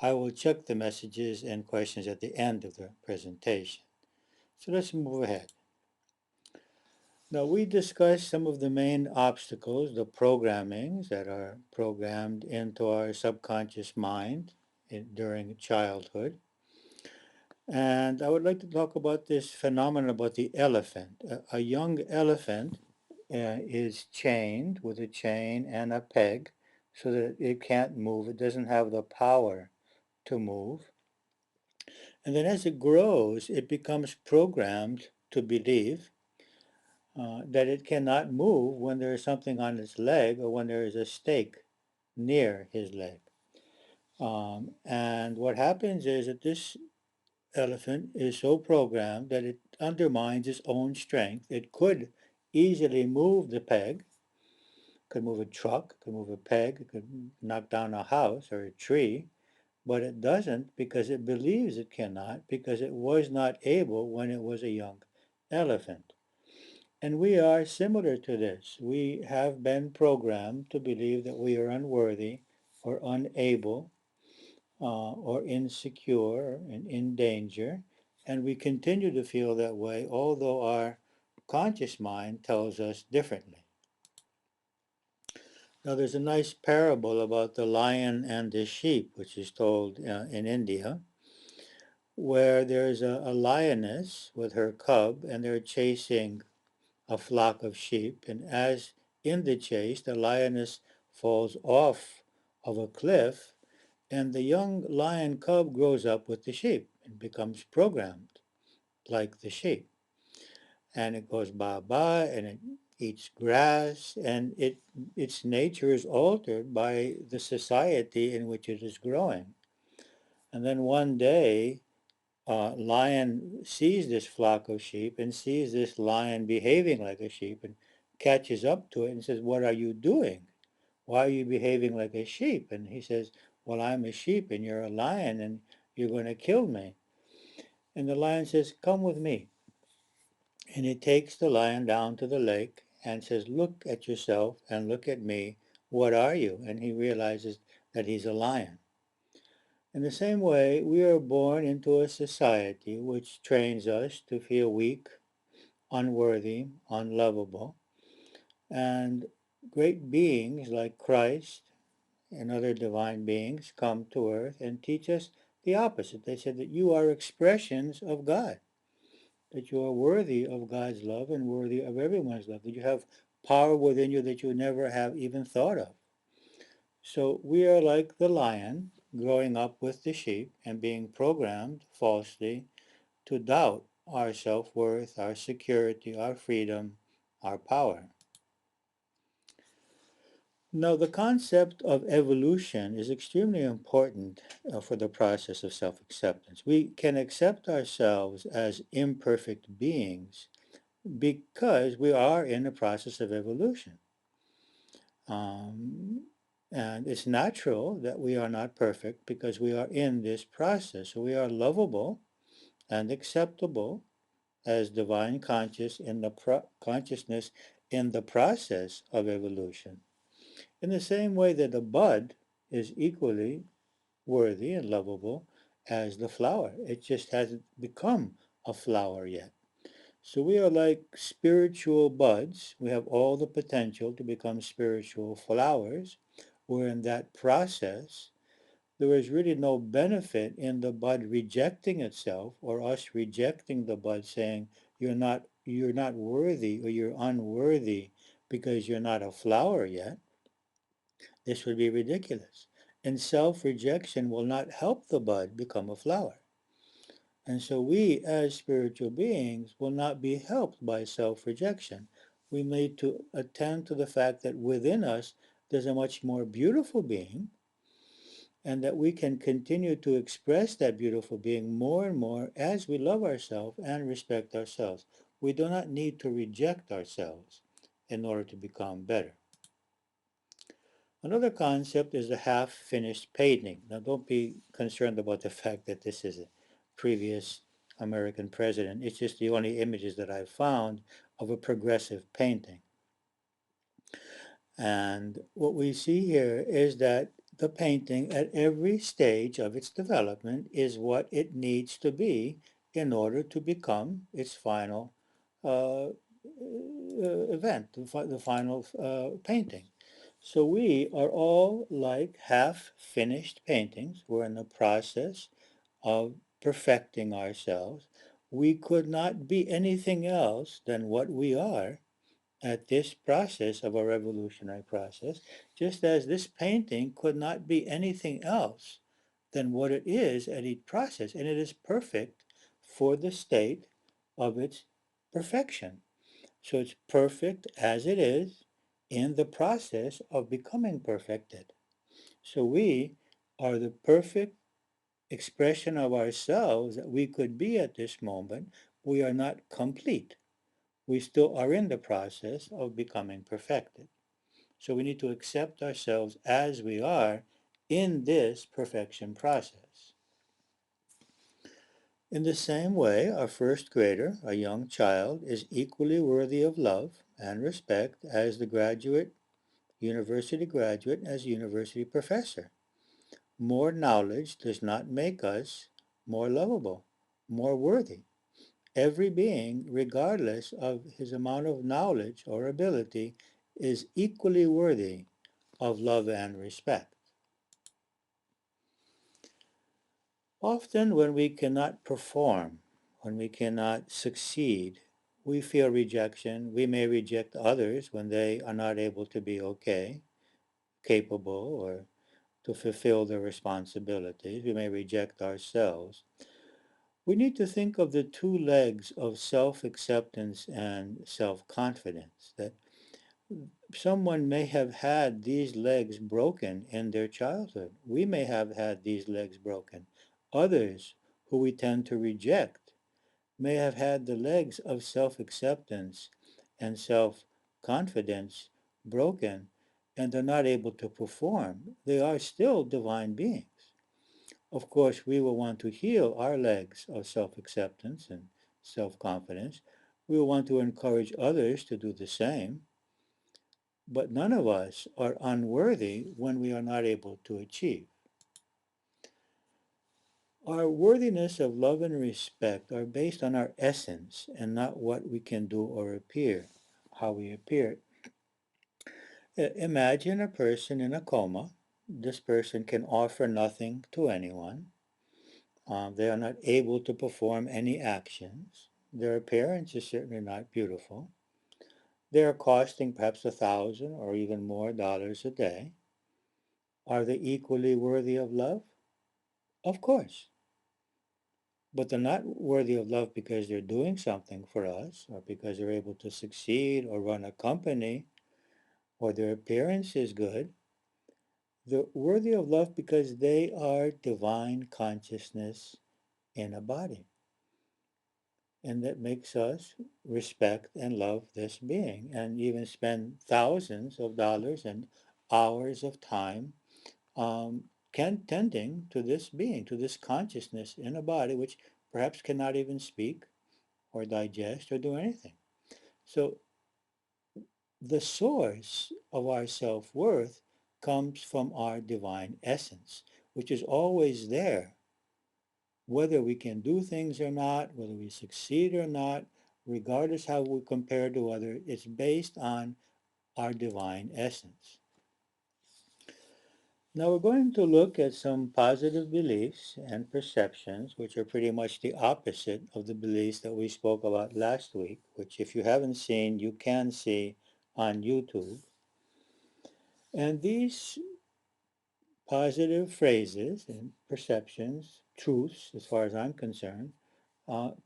I will check the messages and questions at the end of the presentation. So let's move ahead. Now we discussed some of the main obstacles, the programmings that are programmed into our subconscious mind during childhood. And I would like to talk about this phenomenon about the elephant. A young elephant is chained with a chain and a peg so that it can't move. It doesn't have the power to move. And then as it grows, it becomes programmed to believe that it cannot move when there is something on its leg or when there is a stake near his leg. And what happens is that this elephant is so programmed that it undermines its own strength. It could easily move the peg, could move a truck, could move a peg, it could knock down a house or a tree, but it doesn't because it believes it cannot, because it was not able when it was a young elephant. And we are similar to this. We have been programmed to believe that we are unworthy or unable or insecure and in danger, and we continue to feel that way, although our conscious mind tells us differently. Now, there's a nice parable about the lion and the sheep, which is told in India, where there's a lioness with her cub, and they're chasing a flock of sheep. And as in the chase, the lioness falls off of a cliff, and the young lion cub grows up with the sheep and becomes programmed like the sheep. And it goes bye-bye and it eats grass, and its nature is altered by the society in which it is growing. And then one day, lion sees this flock of sheep and sees this lion behaving like a sheep and catches up to it and says, "What are you doing? Why are you behaving like a sheep?" And he says, "Well, I'm a sheep and you're a lion and you're going to kill me." And the lion says, "Come with me." And he takes the lion down to the lake and says, "Look at yourself and look at me. What are you?" And he realizes that he's a lion. In the same way, we are born into a society which trains us to feel weak, unworthy, unlovable. And great beings like Christ and other divine beings come to earth and teach us the opposite. They said that you are expressions of God, that you are worthy of God's love and worthy of everyone's love, that you have power within you that you never have even thought of. So we are like the lion growing up with the sheep and being programmed falsely to doubt our self-worth, our security, our freedom, our power. Now, the concept of evolution is extremely important for the process of self-acceptance. We can accept ourselves as imperfect beings because we are in the process of evolution. Um, and it's natural that we are not perfect because we are in this process. So we are lovable and acceptable as divine consciousness in the process of evolution. In the same way that the bud is equally worthy and lovable as the flower. It just hasn't become a flower yet. So we are like spiritual buds. We have all the potential to become spiritual flowers. We're in that process. There is really no benefit in the bud rejecting itself or us rejecting the bud saying you're not worthy or you're unworthy because you're not a flower yet. This would be ridiculous. And self-rejection will not help the bud become a flower. And so we, as spiritual beings, will not be helped by self-rejection. We need to attend to the fact that within us there's a much more beautiful being, and that we can continue to express that beautiful being more and more as we love ourselves and respect ourselves. We do not need to reject ourselves in order to become better. Another concept is the half-finished painting. Now, don't be concerned about the fact that this is a previous American president. It's just the only images that I've found of a progressive painting. And what we see here is that the painting at every stage of its development is what it needs to be in order to become its final event, the final painting. So we are all like half-finished paintings. We're in the process of perfecting ourselves. We could not be anything else than what we are at this process of a revolutionary process, just as this painting could not be anything else than what it is at each process, and it is perfect for the state of its perfection. So it's perfect as it is in the process of becoming perfected. So we are the perfect expression of ourselves that we could be at this moment. We are not complete. We still are in the process of becoming perfected. So we need to accept ourselves as we are in this perfection process. In the same way, a first grader, a young child, is equally worthy of love and respect as the university graduate, as university professor. More knowledge does not make us more lovable, more worthy. Every being, regardless of his amount of knowledge or ability, is equally worthy of love and respect. Often, when we cannot perform, when we cannot succeed, we feel rejection. We may reject others when they are not able to be okay, capable, or to fulfill their responsibilities. We may reject ourselves. We need to think of the two legs of self-acceptance and self-confidence, that someone may have had these legs broken in their childhood. We may have had these legs broken. Others who we tend to reject may have had the legs of self-acceptance and self-confidence broken, and they're not able to perform. They are still divine beings. Of course, we will want to heal our legs of self-acceptance and self-confidence. We will want to encourage others to do the same. But none of us are unworthy when we are not able to achieve. Our worthiness of love and respect are based on our essence and not what we can do or appear, how we appear. Imagine a person in a coma. This person can offer nothing to anyone. They are not able to perform any actions. Their appearance is certainly not beautiful. They are costing perhaps $1,000 or even more dollars a day. Are they equally worthy of love? Of course. But they're not worthy of love because they're doing something for us or because they're able to succeed or run a company or their appearance is good. They're worthy of love because they are divine consciousness in a body. And that makes us respect and love this being and even spend thousands of dollars and hours of time tending to this being, to this consciousness in a body which perhaps cannot even speak or digest or do anything. So the source of our self-worth comes from our divine essence, which is always there, whether we can do things or not, whether we succeed or not, regardless how we compare to others, it's based on our divine essence. Now we're going to look at some positive beliefs and perceptions, which are pretty much the opposite of the beliefs that we spoke about last week, which if you haven't seen, you can see on YouTube. And these positive phrases and perceptions, truths, as far as I'm concerned,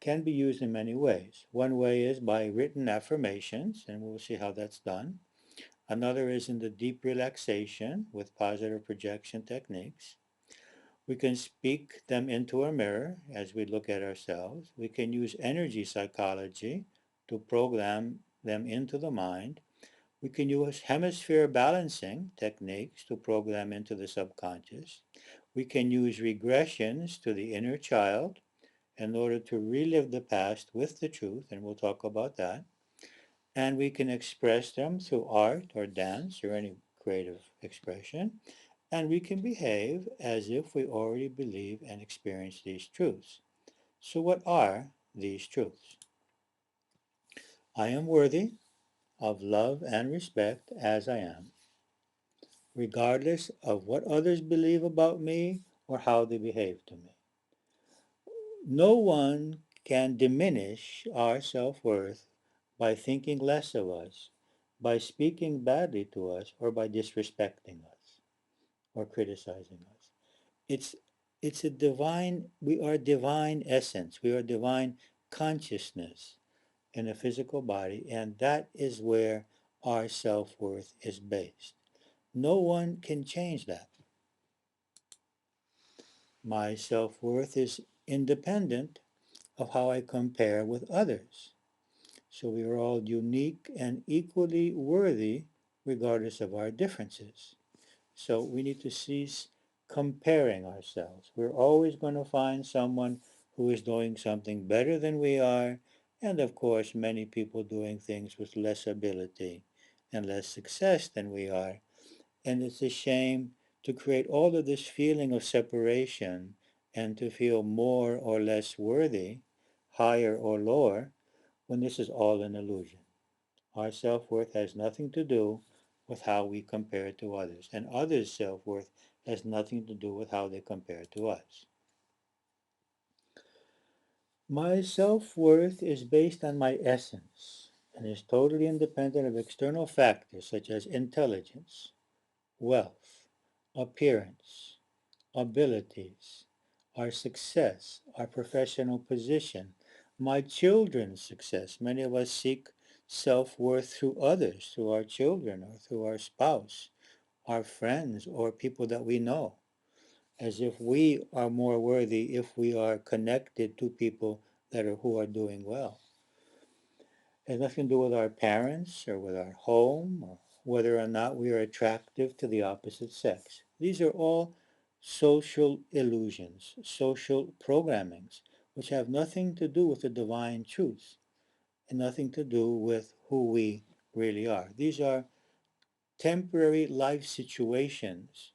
can be used in many ways. One way is by written affirmations, and we'll see how that's done. Another is in the deep relaxation with positive projection techniques. We can speak them into a mirror as we look at ourselves. We can use energy psychology to program them into the mind. We can use hemisphere balancing techniques to program into the subconscious. We can use regressions to the inner child in order to relive the past with the truth, and we'll talk about that. And we can express them through art or dance or any creative expression. And we can behave as if we already believe and experience these truths. So, what are these truths? I am worthy of love and respect as I am, regardless of what others believe about me or how they behave to me. No one can diminish our self worth by thinking less of us, by speaking badly to us, or by disrespecting us or criticizing us. It's it's a divine we are divine essence. We are divine consciousness in a physical body, and that is where our self worth is based. No one can change that. My self worth is independent of how I compare with others. So we are all unique and equally worthy regardless of our differences. So we need to cease comparing ourselves. We're always going to find someone who is doing something better than we are, and of course, many people doing things with less ability and less success than we are. And it's a shame to create all of this feeling of separation and to feel more or less worthy, higher or lower, when this is all an illusion. Our self worth has nothing to do with how we compare to others, and others' self worth has nothing to do with how they compare to us. My self worth is based on my essence and is totally independent of external factors such as intelligence, wealth, appearance, abilities, our success, our professional position, my children's success. Many of us seek self worth through others, through our children or through our spouse, our friends, or people that we know, as if we are more worthy if we are connected to people that are who are doing well. It has nothing to do with our parents or with our home or whether or not we are attractive to the opposite sex. These are all social illusions, social programmings, which have nothing to do with the divine truth and nothing to do with who we really are. These are temporary life situations